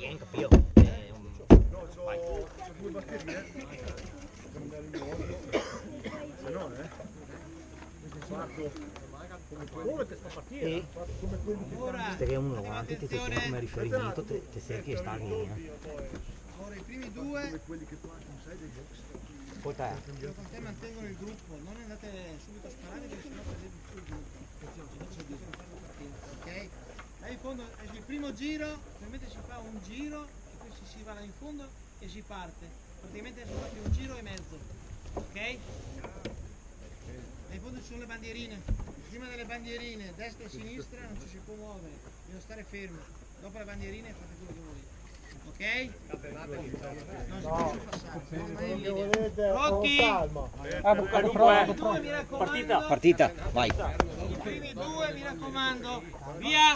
Bien, capito? Vai. C'ho 2 batterie. Se no, come questa partita? E Come quelli che stanno. che è uno davanti, ti tieni come riferimento, ti cerchi di stare lì. Ora i primi due Come quelli che tu non sai dei box. Poi te. con te mantengono il gruppo, non andate subito a sparare perché sennò perdete tutto il gruppo. Ok? Là in fondo il primo giro, ovviamente si fa un giro e poi si va là in fondo e si parte. Praticamente sono fatti un giro e mezzo. Ok? Là in fondo ci sono le bandierine. Prima delle bandierine, destra e sinistra non ci si può muovere, devo stare fermo. Dopo le bandierine fate quello che volete. Ok? Non si può passare. Pronti? Dunque, Mi raccomando. partita, vai. I primi due, mi raccomando. Via!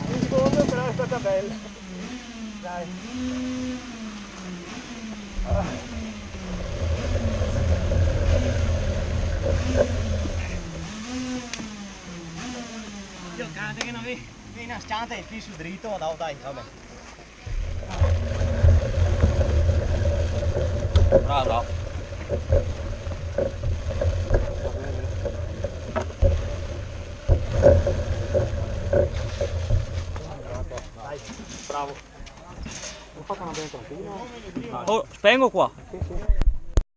In fondo però è stata bella. Dai. Io cade che non vi nasciate il più su dritto, no dai, vabbè. Bravo, bravo. Dai, bravo. Ho fatto una bella tranquilla. Oh, spengo qua.